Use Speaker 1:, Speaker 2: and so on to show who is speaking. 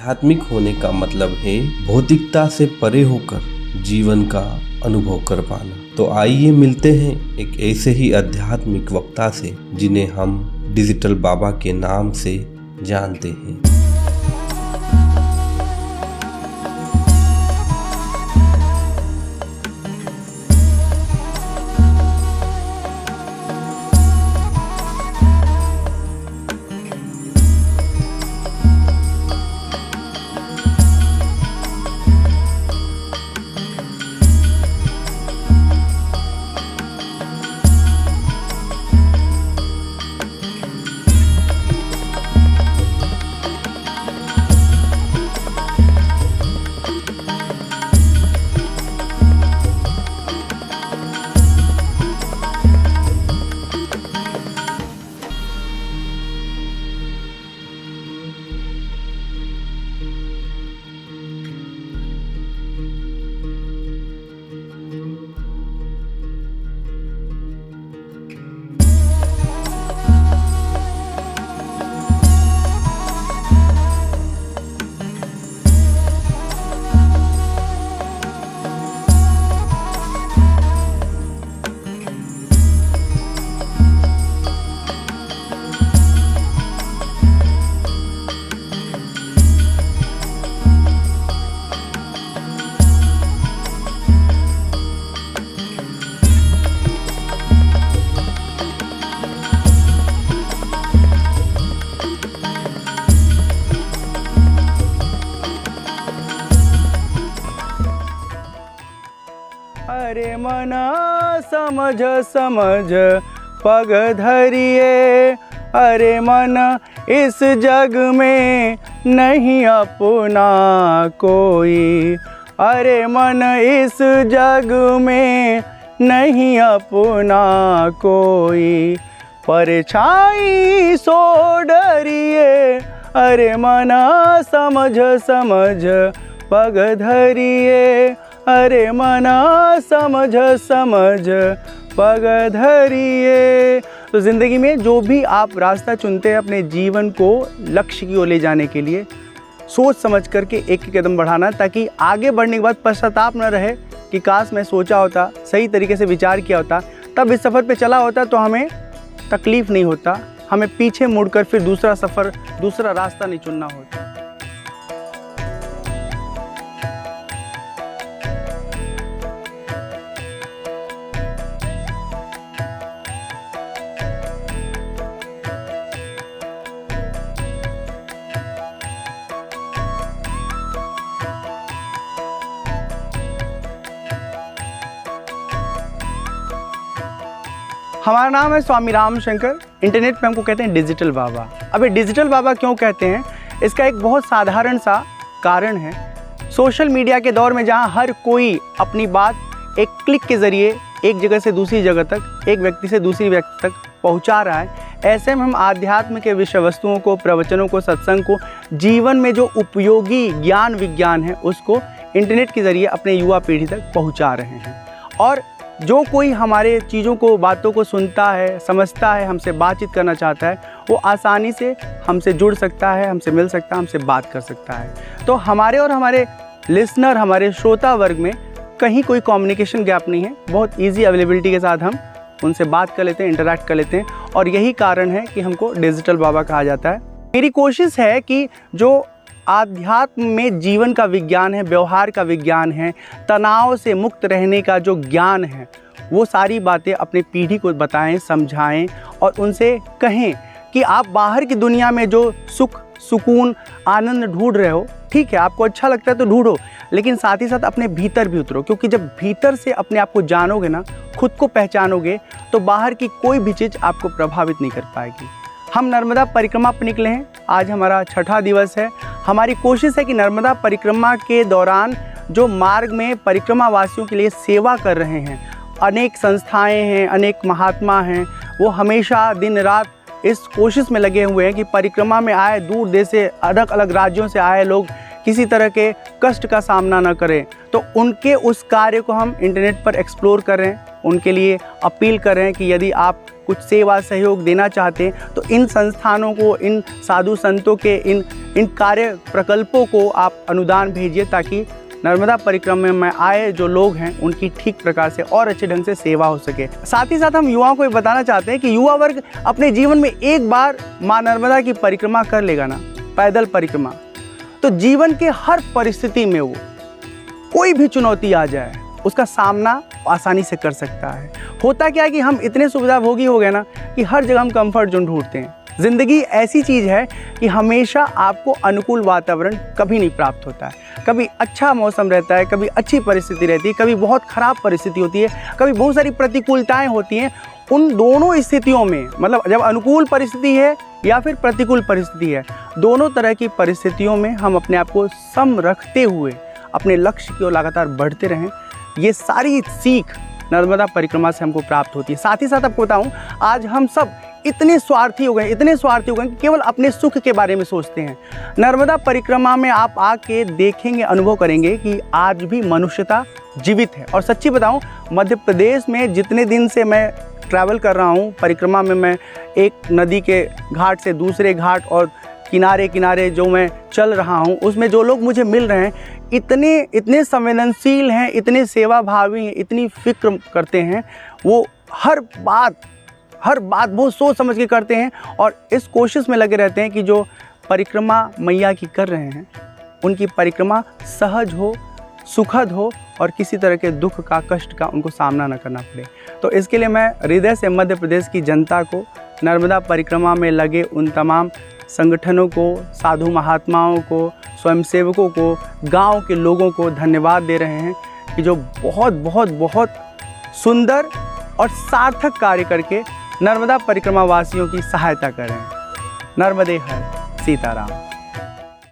Speaker 1: आध्यात्मिक होने का मतलब है भौतिकता से परे होकर जीवन का अनुभव कर पाना। तो आइए मिलते हैं एक ऐसे ही आध्यात्मिक वक्ता से जिन्हें हम डिजिटल बाबा के नाम से जानते हैं।
Speaker 2: अरे मना समझ समझ पग धरिए, अरे मन इस जग में नहीं अपना कोई, अरे मन इस जग में नहीं अपना कोई, परछाई सो डरिए, अरे मना समझ समझ पग धरिए, अरे मना समझ समझ पग धरिए। तो ज़िंदगी में जो भी आप रास्ता चुनते हैं अपने जीवन को लक्ष्य की ओर ले जाने के लिए, सोच समझ करके एक कदम बढ़ाना, ताकि आगे बढ़ने के बाद पश्चाताप न रहे कि काश मैं सोचा होता, सही तरीके से विचार किया होता, तब इस सफ़र पे चला होता तो हमें तकलीफ़ नहीं होता, हमें पीछे मुड़कर फिर दूसरा सफ़र, दूसरा रास्ता नहीं चुनना होता। हमारा नाम है स्वामी राम शंकर, इंटरनेट पे हमको कहते हैं डिजिटल बाबा। अब ये डिजिटल बाबा क्यों कहते हैं, इसका एक बहुत साधारण सा कारण है। सोशल मीडिया के दौर में जहाँ हर कोई अपनी बात एक क्लिक के ज़रिए एक जगह से दूसरी जगह तक, एक व्यक्ति से दूसरी व्यक्ति तक पहुँचा रहा है, ऐसे में हम आध्यात्म के विषय वस्तुओं को, प्रवचनों को, सत्संग को, जीवन में जो उपयोगी ज्ञान विज्ञान है उसको इंटरनेट के ज़रिए अपने युवा पीढ़ी तक पहुँचा रहे हैं। और जो कोई हमारे चीज़ों को, बातों को सुनता है, समझता है, हमसे बातचीत करना चाहता है, वो आसानी से हमसे जुड़ सकता है, हमसे मिल सकता है, हमसे बात कर सकता है। तो हमारे और हमारे लिसनर, हमारे श्रोता वर्ग में कहीं कोई कम्युनिकेशन गैप नहीं है। बहुत इजी अवेलेबिलिटी के साथ हम उनसे बात कर लेते हैं, इंटरैक्ट कर लेते हैं, और यही कारण है कि हमको डिजिटल बाबा कहा जाता है। मेरी कोशिश है कि जो आध्यात्म में जीवन का विज्ञान है, व्यवहार का विज्ञान है, तनाव से मुक्त रहने का जो ज्ञान है, वो सारी बातें अपनी पीढ़ी को बताएं, समझाएं और उनसे कहें कि आप बाहर की दुनिया में जो सुख, सुकून, आनंद ढूंढ रहे हो, ठीक है, आपको अच्छा लगता है तो ढूंढो, लेकिन साथ ही साथ अपने भीतर भी उतरो, क्योंकि जब भीतर से अपने आप को जानोगे ना, खुद को पहचानोगे, तो बाहर की कोई भी चीज़ आपको प्रभावित नहीं कर पाएगी। हम नर्मदा परिक्रमा पर निकले हैं, आज हमारा 6ठा दिवस है। हमारी कोशिश है कि नर्मदा परिक्रमा के दौरान जो मार्ग में परिक्रमा वासियों के लिए सेवा कर रहे हैं, अनेक संस्थाएं हैं, अनेक महात्मा हैं, वो हमेशा दिन रात इस कोशिश में लगे हुए हैं कि परिक्रमा में आए दूर देश से, अलग अलग राज्यों से आए लोग किसी तरह के कष्ट का सामना न करें। तो उनके उस कार्य को हम इंटरनेट पर एक्सप्लोर कर रहे हैं, उनके लिए अपील कर रहे हैं कि यदि आप कुछ सेवा सहयोग देना चाहते हैं तो इन संस्थानों को, इन साधु संतों के इन कार्य प्रकल्पों को आप अनुदान भेजिए, ताकि नर्मदा परिक्रमा में आए जो लोग हैं उनकी ठीक प्रकार से और अच्छे ढंग से सेवा हो सके। साथ ही साथ हम युवाओं को ये बताना चाहते हैं कि युवा वर्ग अपने जीवन में एक बार माँ नर्मदा की परिक्रमा कर लेगा ना, पैदल परिक्रमा, तो जीवन के हर परिस्थिति में वो कोई भी चुनौती आ जाए उसका सामना आसानी से कर सकता है। होता क्या है कि हम इतने सुविधाभोगी हो गए ना कि हर जगह हम कंफर्ट जोन ढूंढते हैं। ज़िंदगी ऐसी चीज़ है कि हमेशा आपको अनुकूल वातावरण कभी नहीं प्राप्त होता है। कभी अच्छा मौसम रहता है, कभी अच्छी परिस्थिति रहती है, कभी बहुत ख़राब परिस्थिति होती है, कभी बहुत सारी प्रतिकूलताएं होती हैं। उन दोनों स्थितियों में, मतलब जब अनुकूल परिस्थिति है या फिर प्रतिकूल परिस्थिति है, दोनों तरह की परिस्थितियों में हम अपने आप को सम रखते हुए अपने लक्ष्य की ओर लगातार बढ़ते रहें। ये सारी सीख नर्मदा परिक्रमा से हमको प्राप्त होती है। साथ ही साथ आपको बताऊं, आज हम सब इतने स्वार्थी हो गए कि केवल अपने सुख के बारे में सोचते हैं। नर्मदा परिक्रमा में आप आके देखेंगे, अनुभव करेंगे कि आज भी मनुष्यता जीवित है। और सच्ची बताऊं, मध्य प्रदेश में जितने दिन से मैं ट्रैवल कर रहा हूं परिक्रमा में, मैं एक नदी के घाट से दूसरे घाट और किनारे किनारे जो मैं चल रहा हूं, उसमें जो लोग मुझे मिल रहे हैं इतने संवेदनशील हैं, इतने सेवा भावी हैं, इतनी फिक्र करते हैं। वो हर बात बहुत सोच समझ के करते हैं और इस कोशिश में लगे रहते हैं कि जो परिक्रमा मैया की कर रहे हैं उनकी परिक्रमा सहज हो, सुखद हो और किसी तरह के दुख का, कष्ट का उनको सामना न करना पड़े। तो इसके लिए मैं हृदय से मध्य प्रदेश की जनता को, नर्मदा परिक्रमा में लगे उन तमाम संगठनों को, साधु महात्माओं को, स्वयंसेवकों को, गांव के लोगों को धन्यवाद दे रहे हैं कि जो बहुत बहुत बहुत सुंदर और सार्थक कार्य करके नर्मदा परिक्रमा वासियों की सहायता कर रहे हैं। नर्मदे हर सीताराम।